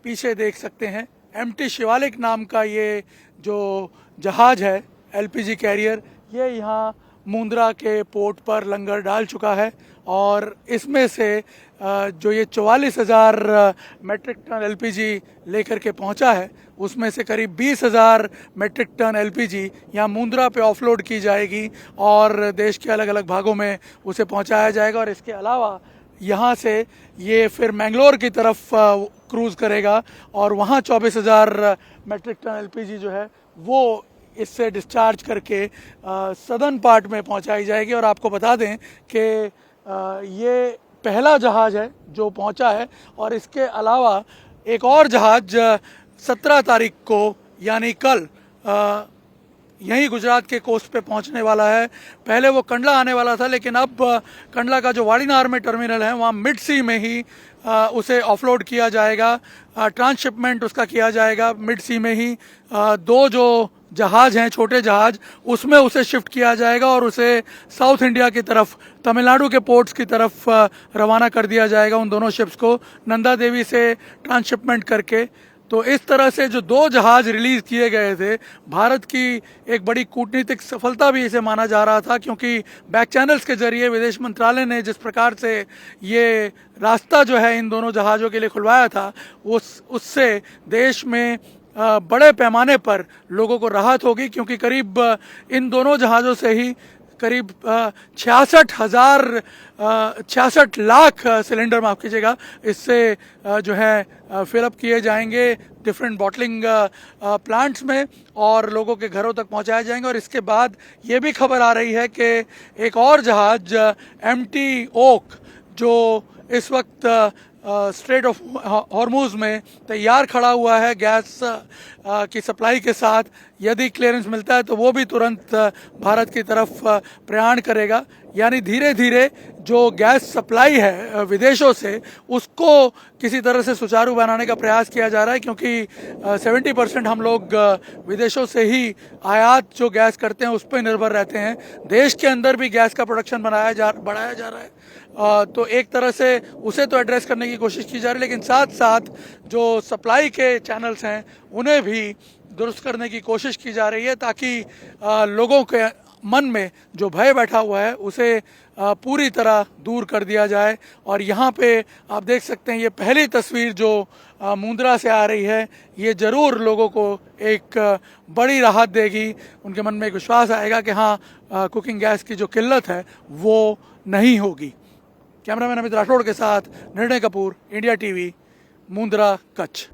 पीछे देख सकते हैं एमटी शिवालिक नाम का ये जो जहाज़ है एलपीजी कैरियर, ये यहाँ मुंद्रा के पोर्ट पर लंगर डाल चुका है और इसमें से जो ये 44,000 मेट्रिक टन एलपीजी लेकर के पहुंचा है, उसमें से करीब 20,000 मेट्रिक टन एलपीजी यहाँ मुंद्रा पे ऑफलोड की जाएगी और देश के अलग अलग भागों में उसे पहुंचाया जाएगा। और इसके अलावा यहाँ से ये फिर मैंगलोर की तरफ क्रूज़ करेगा और वहाँ 24,000 मेट्रिक टन एलपीजी जो है वो इससे डिस्चार्ज करके सदर्न पार्ट में पहुंचाई जाएगी। और आपको बता दें कि ये पहला जहाज़ है जो पहुंचा है और इसके अलावा एक और जहाज़ 17 तारीख को यानी कल यहीं गुजरात के कोस्ट पे पहुंचने वाला है। पहले वो कंडला आने वाला था, लेकिन अब कंडला का जो वाड़ीनार में टर्मिनल है वहाँ मिड सी में ही उसे ऑफलोड किया जाएगा, ट्रांसशिपमेंट उसका किया जाएगा मिड सी में ही। दो जो जहाज़ हैं छोटे जहाज़, उसमें उसे शिफ्ट किया जाएगा और उसे साउथ इंडिया की तरफ तमिलनाडु के पोर्ट्स की तरफ रवाना कर दिया जाएगा, उन दोनों शिप्स को नंदा देवी से ट्रांसशिपमेंट करके। तो इस तरह से जो दो जहाज़ रिलीज़ किए गए थे, भारत की एक बड़ी कूटनीतिक सफलता भी इसे माना जा रहा था, क्योंकि बैक चैनल्स के जरिए विदेश मंत्रालय ने जिस प्रकार से ये रास्ता जो है इन दोनों जहाज़ों के लिए खुलवाया था, उससे देश में बड़े पैमाने पर लोगों को राहत होगी, क्योंकि करीब इन दोनों जहाज़ों से ही करीब 66 लाख सिलेंडर, माफ़ कीजिएगा, इससे जो है फिलअप किए जाएंगे डिफरेंट बॉटलिंग प्लांट्स में और लोगों के घरों तक पहुंचाए जाएंगे। और इसके बाद ये भी खबर आ रही है कि एक और जहाज़ एमटी ओक जो इस वक्त स्ट्रेट ऑफ हॉर्मूज में तैयार खड़ा हुआ है गैस की सप्लाई के साथ, यदि क्लियरेंस मिलता है तो वो भी तुरंत भारत की तरफ प्रयाण करेगा। यानी धीरे धीरे जो गैस सप्लाई है विदेशों से, उसको किसी तरह से सुचारू बनाने का प्रयास किया जा रहा है, क्योंकि 70% हम लोग विदेशों से ही आयात जो गैस करते हैं उस पर निर्भर रहते हैं। देश के अंदर भी गैस का प्रोडक्शन बढ़ाया जा रहा है, तो एक तरह से उसे तो एड्रेस करने की कोशिश की जा रही है, लेकिन साथ साथ जो सप्लाई के चैनल्स हैं उन्हें भी दुरुस्त करने की कोशिश की जा रही है, ताकि लोगों के मन में जो भय बैठा हुआ है उसे पूरी तरह दूर कर दिया जाए। और यहाँ पे आप देख सकते हैं ये पहली तस्वीर जो मुंद्रा से आ रही है, ये ज़रूर लोगों को एक बड़ी राहत देगी, उनके मन में एक विश्वास आएगा कि हाँ, कुकिंग गैस की जो किल्लत है वो नहीं होगी। कैमरामैन अमित राठौड़ के साथ निर्णय कपूर, इंडिया टीवी, मुंद्रा, कच्छ।